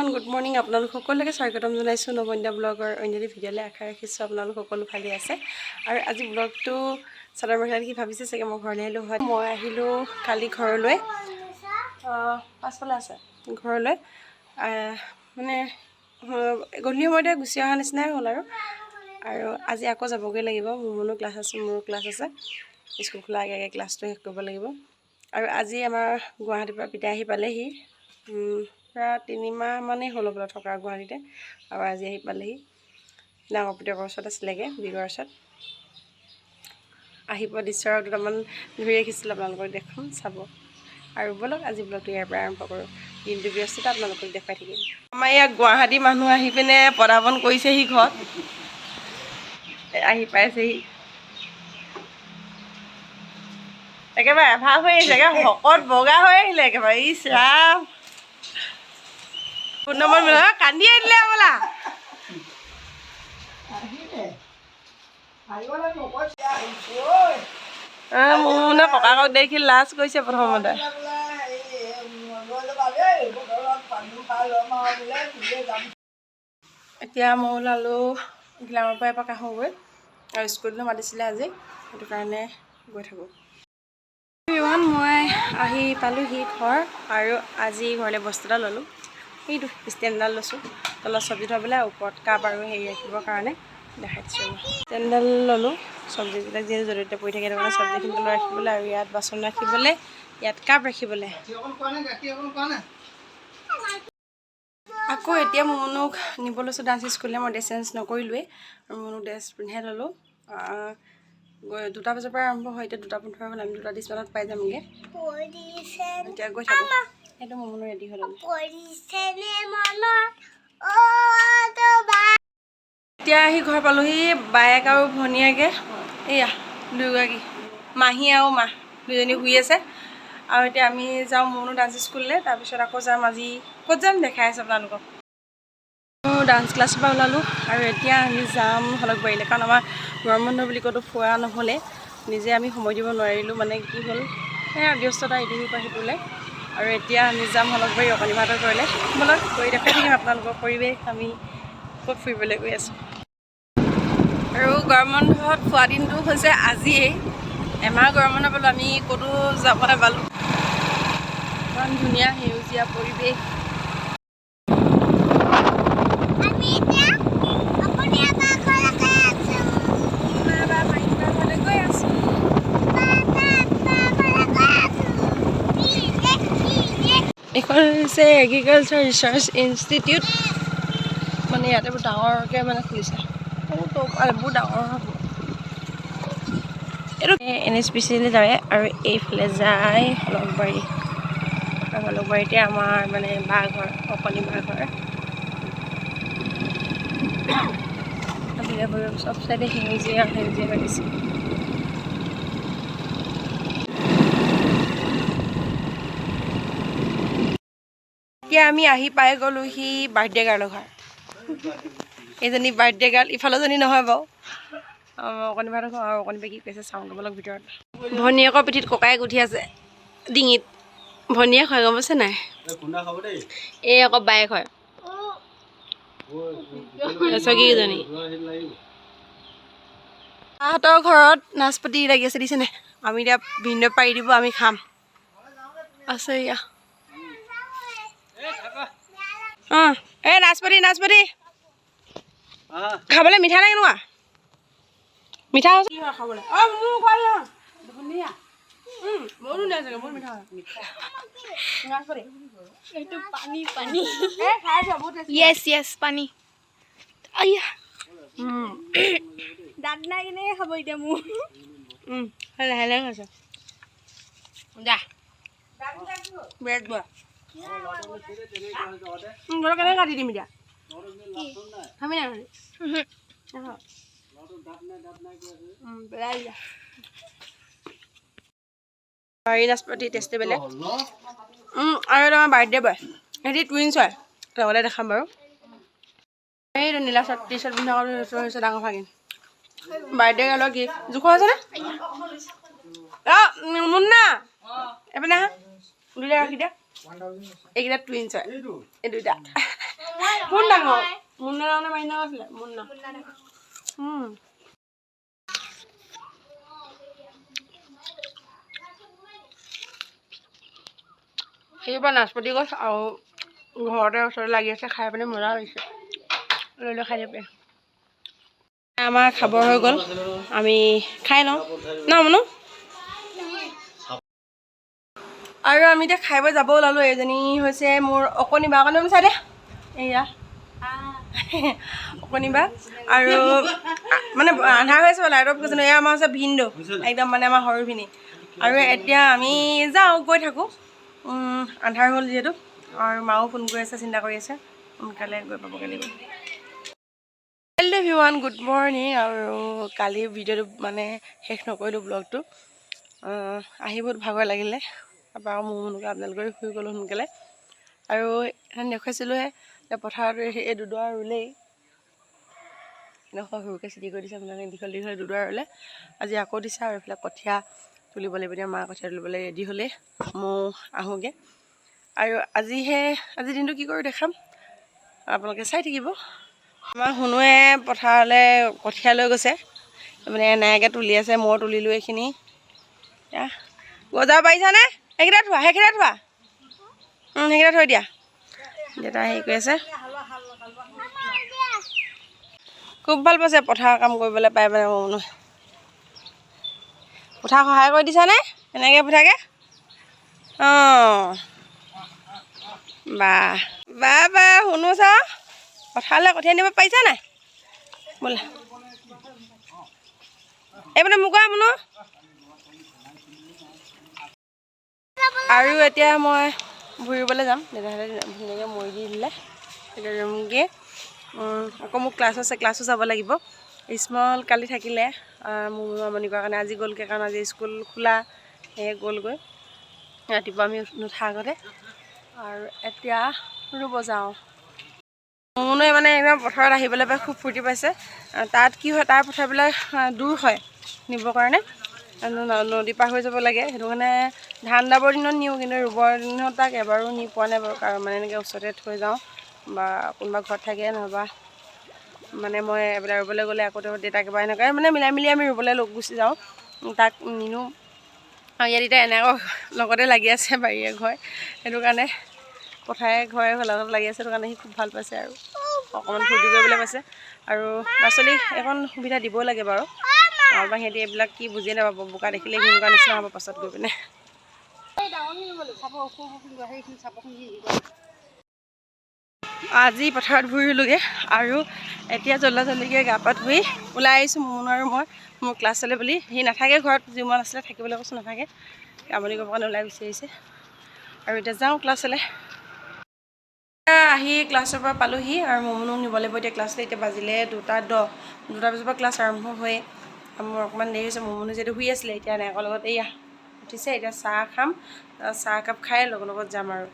everyone good morning আপোনালোক সকলোকে স্বাগতম জনাইছোঁ নবন্যা ব্লগৰ অন্য ভিডিঅ'লৈ আশা ৰাখিছোঁ আপোনালোক সকলো ভালে আছে আৰু আজি ব্লগটো চাদৰ মেখেলা দেখি ভাবিছে চাগে মই ঘৰলৈ আহিলোঁ হয় মই আহিলোঁ কালি ঘৰলৈ পাছফালে আছে ঘৰলৈ মানে গধূলি সময়তে গুচি অহা নিচিনাই হ'ল আৰু আজি আকৌ যাবগৈ লাগিব মোৰো ক্লাছ আছে স্কুল খোলা আগে আগে ক্লাছটো শেষ কৰিব লাগিব আৰু আজি আমাৰ গুৱাহাটীৰ পৰা পিতাই আহি পালেহি প্ৰায় 3 মাহ মানেই হ'ল হ'বলা থকা গুৱাহাটীতে আৰু আজি আহি পালেহি ডাঙৰ পুতেকৰ ওচৰত আছিলেগৈ বিগৰ ওচৰত আহি পোৱা দৃশ্য দুটামান ধৰি ৰাখিছিলোঁ আপোনালোকক দেখুৱাম চাব আৰু বলক আজি ব্লগটো ইয়াৰ পৰা আৰম্ভ কৰোঁ দিনটো ব্যস্ততা আপোনালোকক দেখুৱাই থাকিম আমাৰ ইয়াত গুৱাহাটী মানুহ আহি পিনে পদাপন কৰিছেহি ঘৰত আহি পাইছেহি একেবাৰে ভাল হৈ আহিছে একেবাৰে শকত বগা হৈ আহিলে একেবাৰে ইছ ৰাম নম্বৰ কান্দি আহিলে বোলা মোৰ ককাকক দেখি লাজ কৰিছে প্ৰথমতে এতিয়া মই ওলালোঁ গ্লামৰ পৰা এপাক আহোঁগৈ আৰু স্কুললৈ মাতিছিলে আজি সেইটো কাৰণে গৈ থাকোঁ মই আহি পালোঁহি ঘৰ আৰু আজি ঘৰলৈ বস্তু এটা ল'লোঁ সেইটো ষ্টেণ্ডডাল লৈছোঁ তলত চব্জি থ'বলৈ ওপৰত কাপ আৰু হেৰি ৰাখিবৰ কাৰণে দেখাই দিছোঁ ষ্টেণ্ডডাল ল'লোঁ চব্জিবিলাক যিহেতু য'তে ত'তে পৰি থাকে সেইটো কাৰণে চব্জিখিনি তলত ৰাখিবলৈ আৰু ইয়াত বাচন ৰাখিবলৈ ইয়াত কাপ ৰাখিবলৈ আকৌ এতিয়া মুনুক নিব লৈছোঁ ডান্স স্কুললৈ মই ড্ৰেছ চেঞ্জ নকৰিলোৱেই আৰু মুনুক ড্ৰেছ পিন্ধাই ল'লোঁ 2টা বজাৰ পৰা আৰম্ভ হয় এতিয়া 2:15 হ'ল আমি 2:30 মানত পাই যামগৈ এতিয়া গৈ থাকোঁ সেইটো মুনু ৰেডি হৈ ল'লোঁ এতিয়া আহি ঘৰ পালোঁহি বায়েক আৰু ভনীয়েকে এয়া দুয়োগৰাকী মাহী আৰু মা দুজনী শুই আছে আৰু এতিয়া আমি যাওঁ মুনু ডান্স স্কুললৈ তাৰপিছত আকৌ যাম আজি ক'ত যাম দেখাই আছোঁ আপোনালোকক ডান্স ক্লাছৰ পৰা ওলালোঁ আৰু এতিয়া আমি যাম হলকবাৰীলৈ কাৰণ আমাৰ গৰম বন্ধ বুলি ক'তো ফুৰা নহ'লে নিজে আমি সময় দিব নোৱাৰিলোঁ মানে কি হ'ল ব্যস্ততা ইটো সিটো সিটোলৈ আৰু এতিয়া আমি যাম হলকবাৰী অকণিমাহঁতৰ ঘৰলৈ বলক গৈ দেখাই থাকিম আপোনালোকৰ পৰিৱেশ আমি ক'ত ফুৰিবলৈ গৈ আছোঁ আৰু গৰম বন্ধত খোৱা দিনটো হৈছে আজিয়েই এমাহ গৰম বন্ধ পালোঁ আমি ক'তো যাব নাপালোঁ ইমান ধুনীয়া সেউজীয়া পৰিৱেশ এইখন হৈছে এগ্ৰিকালচাৰ ৰিচাৰ্চ ইনষ্টিটিউট মানে ইয়াতে বহুত ডাঙৰকৈ মানে খুলিছে বহুত ডাঙৰ হ'ব এইটো NHPCলৈ যায় আৰু এইফালে যায় হলকবাৰী আৰু হলকবাৰীতে আমাৰ মানে বাঘৰ অকণি বাঘৰ চব চাইডে সেউজীয়া সেউজীয়া লাগিছে এতিয়া আমি আহি পাই গ'লোহি বাৰ্থডে গাৰ্লৰ ঘৰ এইজনী বাৰ্থডে গাৰ্ল ইফালৰজনী নহয় বাৰু অকণি বাহঁতৰ ঘৰ আৰু অকণি বাই কি কৈছে চাওঁ গ'বলক ভিতৰত ভনীয়েকৰ পিঠিত ককায়েক উঠি আছে ডিঙিত ভনীয়েক হয় গম পাইছে নাই এই আকৌ বায়েক হয় চকীকেইজনী তাহাঁতৰ ঘৰত নাচপতি লাগি আছে দিছেনে আমি এতিয়া ভিন্ন পাৰি দিব আমি খাম আছে এয়া এই নাচপতি খাবলৈ মিঠা নাই কেনেকুৱা মিঠা হৈছে খাবলৈ পানী দাঁত নাই কেনেকৈ খাব এতিয়া মোৰ লাহে লাহে খাইছে যা ব্ৰেড বোৱা কেনেকৈ কাটি দিম এতিয়া খাবি নাই নাচপতি টেষ্টে বেলেগ আৰু আমাৰ বাৰ্থডে বয় সিহঁতি টুইনছ হয় লগতে দেখাম বাৰু এইটো নীলা টি চাৰ্ট পিন্ধা হৈছে ডাঙৰ ভাগিন বাৰ্থডে গাৰ্লৰ গিফ্ট জোখৰ হৈছেনে মুন্না এইপিনে হা দুইটা ৰাখি দিয়া এইকেইটা টুইনছ হয় এই দুইটা কোন ডাঙৰ মুন্না ডাঙৰ মাইন ডাঙৰ আছিলে মুন্না এইবাৰ নাচপতি গছ আৰু ঘৰতে ওচৰতে লাগি আছে খাই পিনে মজা লাগিছে লৈ লৈ খাই দিব আমাৰ খাবৰ হৈ গ'ল আমি খাই লওঁ ন মনো আৰু আমি এতিয়া খাই বৈ যাব ওলালোঁ এজনী হৈছে মোৰ অকণি বা অকণি চাই দে এয়া অকণি বা আৰু মানে আন্ধাৰ হৈ আছে লাইট অফ কৈছে এয়া আমাৰ হৈছে ভিনদেউ একদম মানে আমাৰ সৰু ভিনী আৰু এতিয়া আমি যাওঁ গৈ থাকোঁ আন্ধাৰ হ'ল যিহেতু আৰু মাও ফোন কৰি আছে চিন্তা কৰি আছে সোনকালে গৈ পাবগৈ লাগিব হেল্ল' এভৰিৱান গুড মৰ্ণিং আৰু কালিৰ ভিডিঅ'টো মানে শেষ নকৰিলোঁ ব্লগটো আহি বহুত ভাগৰ লাগিলে তাৰপৰা আৰু মোৰ মনকৈ আপডাল কৰি শুই গ'লোঁ সোনকালে আৰু দেখুৱাইছিলোঁহে পথাৰত এই দুডৰা ৰুলেই এনেকুৱা সৰুকৈ চিটি কৰি দিছে মানে দীঘল দীঘল দুডৰা ৰুলে আজি আকৌ দিছে আৰু এইফালে কঠীয়া তুলিব লাগিব এতিয়া মা কঠীয়া তুলিবলৈ ৰেডি হ'লেই ময়ো আহোঁগৈ আৰু আজিৰ দিনটো কি কৰোঁ দেখাম আপোনালোকে চাই থাকিব আমাৰ শুনোৱে পথাৰলৈ কঠীয়া লৈ গৈছে মানে এনেকৈ তুলি আছে মই তুলিলোঁ এইখিনি এতিয়া গজাব পাৰিছানে সেইকেইটা থোৱা সেইকেইটা থৈ দিয়া দেউতা হেৰি কৰি আছে খুব ভাল পাইছে পথাৰৰ কাম কৰিবলৈ পাই মানে মোৰ পথাৰ সহায় কৰি দিছানে এনেকৈ পঠাকে অঁ বা শুনো চা পথাৰলৈ কঠীয়া নিব পাৰিছা নাই বোলা এইপিনে মোক শুনো আৰু এতিয়া মই ঘূৰিবলৈ যাম দেউতাহঁতে ধুনীয়াকৈ মৰি দি দিলে এতিয়া ৰুমগৈ আকৌ মোক ক্লাছ আছে ক্লাছো যাব লাগিব স্মল কালি থাকিলে মোৰ আমনি কৰাৰ কাৰণে আজি গ'লগৈ কাৰণ আজি স্কুল খোলা সেয়ে গ'লগৈ ৰাতিপুৱা আমি নুঠা আগতে আৰু এতিয়া ৰুব যাওঁ মনুৱে মানে একদম পথাৰত আহিবলৈ পাই খুব ফূৰ্তি পাইছে তাত কি হয় তাৰ পথাৰবিলাক দূৰ হয় নিবৰ কাৰণে নদী পাৰ হৈ যাব লাগে সেইটো কাৰণে ধান দাবৰ দিনত নিওঁ কিন্তু ৰুবৰ দিনত তাক এবাৰো নি পোৱা নাই বাৰু কাৰণ মানে এনেকৈ ওচৰতে থৈ যাওঁ বা কোনোবা ঘৰত থাকে নহবা মানে মই এইবিলাক ৰুবলৈ গ'লে আকৌ দেউতাক এবাৰ এনেকৈ মানে মিলাই মিলি আমি ৰুবলৈ গুচি যাওঁ তাক নিনো আৰু ইয়াত এতিয়া এনেকৈ লগতে লাগি আছে বাৰীয়ে ঘৰ সেইটো কাৰণে পথাৰে ঘৰে লগত লাগি আছে সেইটো কাৰণে সি খুব ভাল পাইছে আৰু অকণমান ফূৰ্তি কৰিবলৈ পাইছে আৰু ল'ৰা ছোৱালীক এখন সুবিধা দিবও লাগে বাৰু নহ'বা সিহঁতি এইবিলাক কি বুজিয়ে নাপাব বোকা দেখিলে সেনেকুৱা নিচিনা হ'ব পাছত গৈ পিনে আজি পথাৰত ঘূৰিলোঁগৈ আৰু এতিয়া জল্দিকৈ গা পা ধুই ওলাই আহিছোঁ মুনু আৰু মই মোৰ ক্লাছ চলে বুলি সি নাথাকে ঘৰত যি মন আছিলে থাকিবলৈ কৈছোঁ নাথাকে আমনি কৰিবৰ কাৰণে ওলাই গুচি আহিছে আৰু এতিয়া যাওঁ ক্লাছলৈ আহি ক্লাছৰ পৰা পালোঁহি আৰু মুনুক নিব লাগিব এতিয়া ক্লাছলৈ এতিয়া বাজিলে 2:10 বজাৰ পৰা ক্লাছ আৰম্ভ হয়েই মোৰ অকণমান দেৰি হৈছে মুনু যিহেতু শুই আছিলে এতিয়া এনেকৰ লগত এয়া উঠিছে এতিয়া চাহ খাম চাহ একাপ খাই লগত যাম আৰু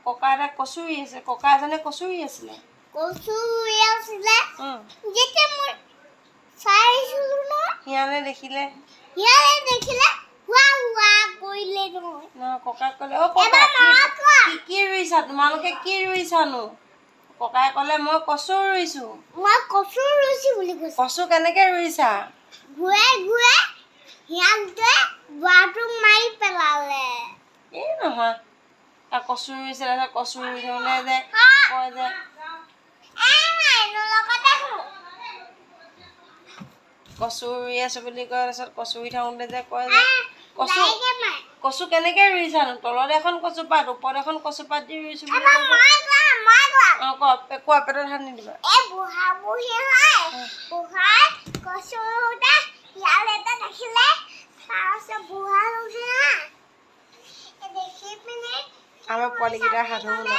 ককা এটা কচু ৰুই আছে ককা এজনে কচু ৰুই আছিলে শিয়ালে দেখিলে ককাক ক'লে অ' ককা কি ৰুইছা তোমালোকে কি ৰুইছানো ককাই ক'লে মই কচু ৰুইছোঁ বুলি কৈছে কচু কেনেকৈ ৰুইছা এই নহয় কচু ৰুইছিলে কচু ৰুই থাকোঁতে যে কয় যে কচু ৰুই আছোঁ বুলি কয় তাৰপিছত কচু ৰুই থাকোঁতে যে কয় যে কচু কেনেকৈ ৰুইছানো তলত এখন কচুপাত ওপৰত এখন কচুপাত দি ৰুইছোঁ বুলি অঁ কোৱা পেটত হাত নিদিবা আমাৰ পোৱালীকেইটাৰ সাধু শুনো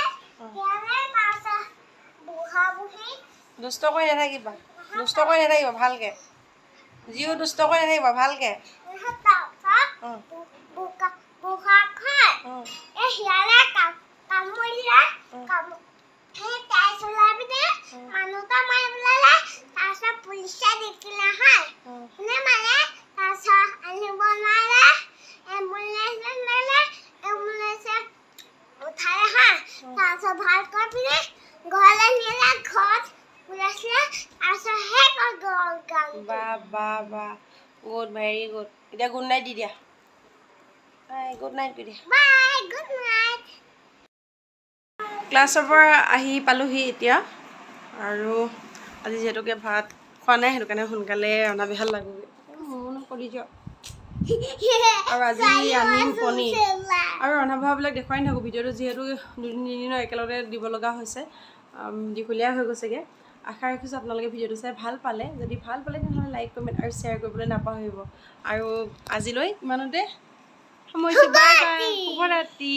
দুষ্ট কৰি নাথাকিবা ভালকৈ জিও দুষ্ট কৰি নাথাকিব ভালকৈ গুড ভেৰি গুড এতিয়া গুড নাইট দি দিয়া গুড নাইট কৰি দিয়া ক্লাছৰ পৰা আহি পালোহি এতিয়া আৰু আজি যিহেতুকে ভাত খোৱা নাই সেইটো কাৰণে সোনকালে ৰন্ধা বিহাল লাগোগৈ মনো কৰি দিয়ক আৰু আজি আনিম পনীৰ আৰু ৰন্ধা বঢ়াবিলাক দেখুৱাই নাথাকোঁ ভিডিঅ'টো যিহেতু দুদিন তিনিদিনৰ একেলগতে দিব লগা হৈছে দীঘলীয়া হৈ গৈছেগৈ আশা ৰাখিছোঁ আপোনালোকে ভিডিঅ'টো চাই ভাল পালে যদি ভাল পালে তেনেহ'লে লাইক কমেণ্ট আৰু শ্বেয়াৰ কৰিবলৈ নাপাহৰিব আৰু আজিলৈ ইমানতে সামৰিছোঁ বাই বাই শুভৰাত্ৰি